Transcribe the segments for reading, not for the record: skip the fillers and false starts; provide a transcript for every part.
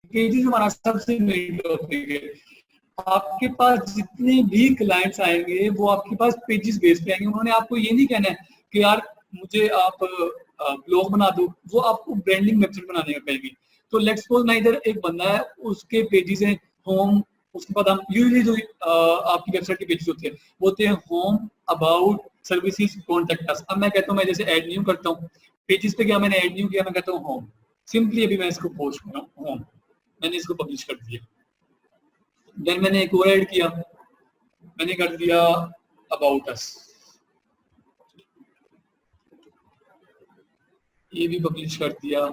Pages हमारा सबसे main topic है। आपके पास जितने भी क्लाइंट्स आएंगे वो आपके पास पेजेस बेस पे आएंगे। उन्होंने आपको ये नहीं कहना है कि यार मुझे आप ब्लॉग बना दो, वो आपको ब्रांडिंग वेबसाइट बनाने का कहेंगे। तो लेट्स सपोज मैं इधर एक बंदा है, उसके पेजेस हैं होम, उसके बाद हम यूजुअली जो आपकी वेबसाइट के पेजेस होते हैं वो होते हैं home, about, services, contact us. अब मैं कहता हूँ, मैं जैसे ऐड न्यू करता हूँ पेजेस पे, क्या मैंने ऐड न्यू किया, मैं कहता हूँ होम, सिंपली अभी मैं इसको पोस्ट कर रहा हूँ होम, मैंने इसको पब्लिश कर दिया। देन मैंने एक और ऐड किया, मैंने कर दिया अबाउट अस, ये भी पब्लिश कर दिया।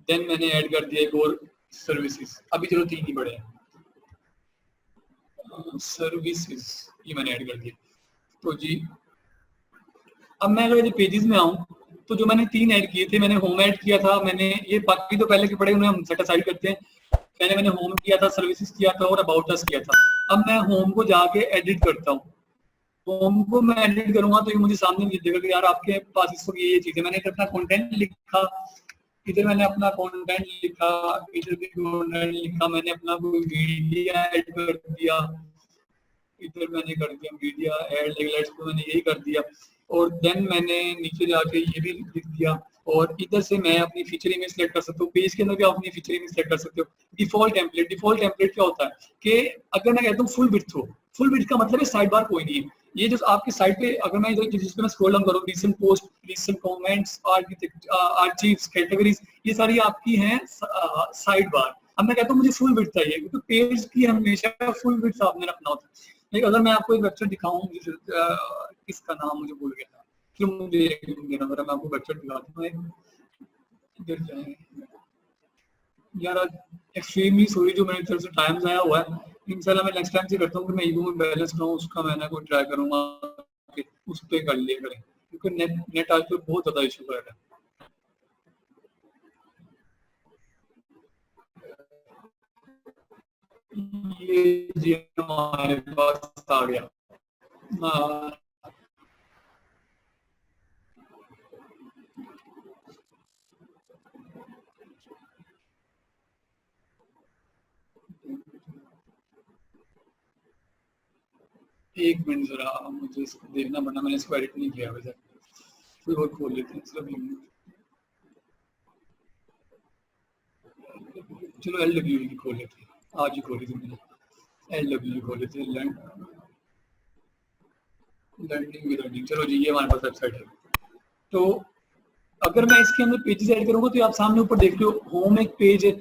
देन मैंने ऐड कर दिया एक और सर्विसेज, अभी चलो 3 ही बड़े हैं, सर्विसेज, ये मैंने ऐड कर दिया। तो जी अब मैं अगर पेजेस में आऊँ तो जो मैंने 3 ऐड किए थे, मैंने होम ऐड किया था, मैंने ये बाकी तो पहले के पढ़े उन्हें हम सेट असाइड करते हैं, पहले मैंने होम किया था, सर्विसेज किया था और अबाउट अस किया था। अब मैं होम को जाके एडिट करता हूँ, होम को मैं एडिट करूंगा तो ये मुझे सामने मिल जाएगा कि यार आपके पास इस वक्त ये चीजें, मैंने अपना कंटेंट लिखा, इधर मैंने अपना कंटेंट लिखा, इधर भी कंटेंट लिखा, मैंने अपना कोई मीडिया ऐड कर दिया, इधर मैंने कर दिया मीडिया ऐड, लेट्स को मैंने यही कर दिया। और देन मैंने नीचे जाके ये भी लिख दिया, और इधर से मैं अपनी फीचर इमेज सेलेक्ट कर सकता हूँ। पेज के अंदर भी आप अपनी फीचर इमेज सेलेक्ट कर सकते हो। डिफॉल्ट टेम्पलेट क्या होता है कि अगर मैं कहता हूँ फुल विड्थ हो, फुल विड्थ का मतलब है साइड बार कोई नहीं है। ये जो आपकी साइट पे अगर मैं जिस पे मैं स्क्रॉल डाउन करूँ, recent post, recent comments, archives, categories, ये सारी आपकी हैं साइड बार। अब मैं कहता हूँ मुझे फुल विड्थ चाहिए, क्योंकि पेज की हमेशा फुल विड्थ आपने रखना होता है। लेकिन अगर मैं आपको एक वेबसाइट दिखाऊं, इसका नाम मुझे भूल गया था, क्यों मुझे देना पड़ा, मैं आपको वेबसाइट दिखाता हूँ। इधर जाएं यार, एक्सट्रीमली सॉरी जो मेरी तरफ से टाइम ज़ाया हुआ है, इंशाल्लाह मैं नेक्स्ट टाइम से करता हूँ कि मैं ईगो में बैलेंस कराऊँ, उसका मैं ना कोई ट्राई करूँगा कि उस पर कर लिया करें, क्योंकि नेट आज पे बहुत ज़्यादा इशू कर रहा है। ये जी हमारे पास आ गया। एक मिनट जरा मुझे इसको देखना पड़ना, मैंने इसको एडिट नहीं किया वैसे, कोई और खोल लेते हैं। चलो LW की खोल लेते हैं, आज ही खोली थी मैंने, LW खोल लेते हैं, लैंडिंग। चलो जी, ये हमारे पास वेबसाइट है। तो अगर मैं इसके अंदर पेजेस ऐड करूंगा तो आप सामने ऊपर देख रहे हो होम एक पेज है,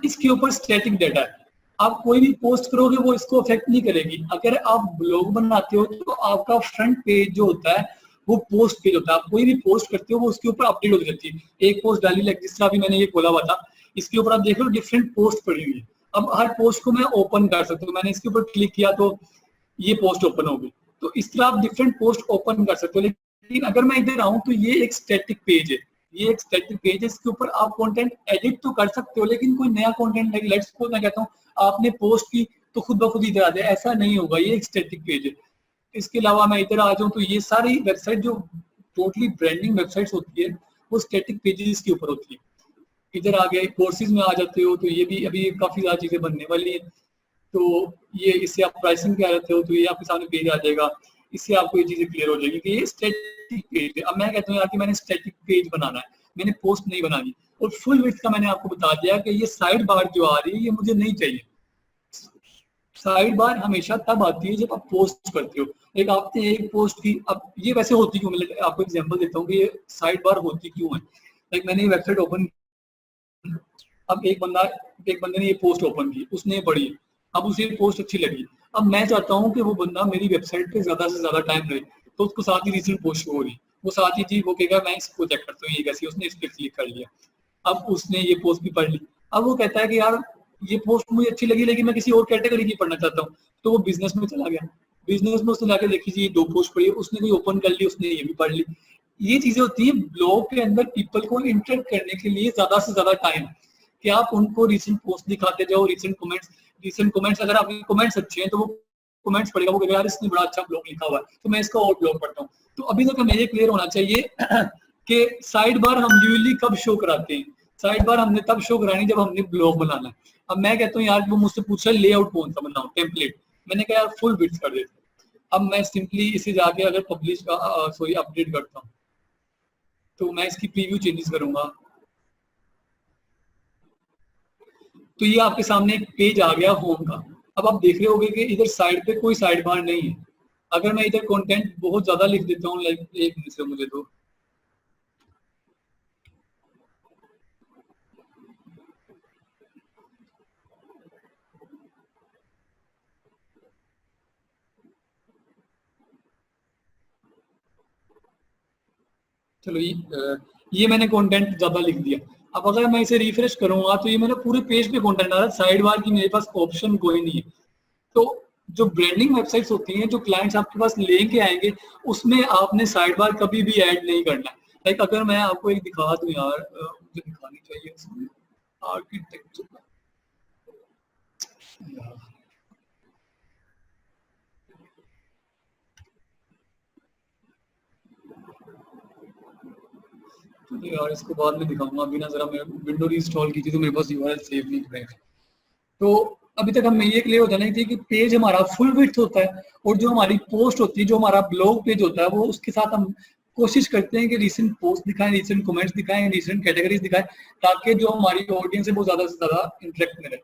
इसके ऊपर स्टैटिक डाटा है। आप कोई भी पोस्ट करोगे वो इसको अफेक्ट नहीं करेगी। अगर आप ब्लॉग बनाते हो तो आपका फ्रंट पेज जो होता है वो पोस्ट पेज होता है। आप कोई भी पोस्ट करते हो वो उसके ऊपर अपडेट होती रहती है। एक पोस्ट डाली, लाइक जिस तरह अभी मैंने ये खोला हुआ था, इसके ऊपर आप देख लो डिफरेंट पोस्ट पड़ी हुई है। अब हर पोस्ट को मैं ओपन कर सकता हूँ, मैंने इसके ऊपर क्लिक किया तो ये पोस्ट ओपन होगी। तो इस तरह आप डिफरेंट पोस्ट ओपन कर सकते हो। लेकिन अगर मैं इधर आऊँ तो ये एक स्टैटिक पेज है, ये एक स्टैटिक पेज है, इसके ऊपर आप कंटेंट एडिट तो कर सकते हो, लेकिन कोई नया कंटेंट लाइक लेट्स सपोज मैं कहता हूँ आपने पोस्ट की तो खुद ब खुद इधर आ जाए, ऐसा नहीं होगा, ये एक स्टैटिक पेज है। इसके अलावा मैं इधर आ जाऊँ तो ये सारी वेबसाइट जो टोटली ब्रांडिंग वेबसाइट्स होती है वो स्टैटिक पेजेस के ऊपर होती है। इधर आ गए कोर्सेज में आ जाते हो तो ये भी अभी काफी ज्यादा चीजें बनने वाली है। तो ये इससे आप प्राइसिंग पे आ जाते हो तो ये आपके सामने पेज आ जाएगा, इससे आपको ये चीजें क्लियर हो जाएगी कि ये स्टैटिक पेज है। अब मैं कहता हूँ यार कि मैंने स्टैटिक पेज बनाना है, मैंने पोस्ट नहीं बनानी, और फुल विड्थ का मैंने आपको बता दिया कि ये साइड बार जो आ रही है ये मुझे नहीं चाहिए। साइड बार हमेशा तब आती है जब आप पोस्ट करते हो। एक आपने एक पोस्ट की, अब ये वैसे होती क्यों, मैं आपको एग्जांपल देता हूँ कि ये साइड बार होती क्यों है। लाइक मैंने ये वेबसाइट ओपन, अब एक बंदे ने ये पोस्ट ओपन की, उसने पढ़ी, अब उसे पोस्ट अच्छी लगी। अब मैं चाहता हूँ कि वो बंदा मेरी वेबसाइट पे ज्यादा से ज्यादा टाइम रहे, तो उसको साथ ही रीसेंट पोस्ट हो रही, वो साथ ही जी वो कहेगा मैं इसको चेक करता हूँ ये कैसी, उसने इस पर क्लिक कर लिया, अब उसने ये पोस्ट भी पढ़ ली। अब वो कहता है कि यार ये पोस्ट मुझे अच्छी लगी लेकिन मैं किसी और कैटेगरी की पढ़ना चाहता हूँ, तो वो बिजनेस में चला गया, बिजनेस में उसने जाके देखी जी 2 पोस्ट पढ़ी, उसने कोई ओपन कर ली, उसने ये भी पढ़ ली। ये चीजें होती है ब्लॉग के अंदर पीपल को इंटरेक्ट करने के लिए ज्यादा से ज्यादा टाइम, कि आप उनको रिसेंट पोस्ट दिखाते जाओ, रिसेंट कमेंट्स अगर आपके कमेंट्स अच्छे हैं तो वो कमेंट्स पढ़ेगा, वो कहेगा यार इसने बड़ा अच्छा ब्लॉग लिखा हुआ है तो मैं इसका और ब्लॉग पढ़ता हूँ। तो अभी तक हमें ये क्लियर होना चाहिए कि साइड बार हम यूजुअली कब शो कराते हैं, साइड बार हमने तब शो करानी जब हमने ब्लॉग बनाना है। अब मैं कहता हूँ यार, वो मुझसे पूछा लेआउट कौन सा बनाऊं, टेम्पलेट, मैंने कहा यार फुल विड्थ कर देते। अब मैं सिंपली इसे जाके अगर पब्लिश सॉरी अपडेट करता हूँ, तो मैं इसकी प्रीव्यू चेंजेस करूंगा, तो ये आपके सामने एक पेज आ गया होम का। अब आप देख रहे होगे कि इधर साइड पे कोई साइड बार नहीं है। अगर मैं इधर कंटेंट बहुत ज्यादा लिख देता हूँ, लाइक एक मिनट से मुझे तो चलो ये मैंने कंटेंट ज्यादा लिख दिया। अब अगर मैं इसे रिफ्रेश करूंगा तो ये मेरे पूरे पेज पे कंटेंट आ रहा है, साइड बार की मेरे पास ऑप्शन कोई नहीं है। तो जो ब्रांडिंग वेबसाइट्स होती हैं, जो क्लाइंट्स आपके पास लेके आएंगे, उसमें आपने साइड बार कभी भी ऐड नहीं करना। लाइक अगर मैं आपको एक दिखा दूं यार, मुझे दिखानी चाहिए आर्किटेक्चर, यार इसको बाद में दिखाऊंगा। अभी ना जरा मैं विंडो इंस्टॉल की थी तो मेरे पास यूआरएल सेव नहीं कर। तो अभी तक हमें ये क्लियर हो जाना चाहिए कि पेज हमारा फुल विड्थ होता है, और जो हमारी पोस्ट होती है, जो हमारा ब्लॉग पेज होता है, वो उसके साथ हम कोशिश करते हैं कि रिसेंट पोस्ट दिखाएं, रिसेंट कमेंट्स दिखाएं, रिसेंट कैटेगरीज दिखाएं, ताकि जो हमारी ऑडियंस है वो ज्यादा से ज्यादा इंटरेक्ट में रहे।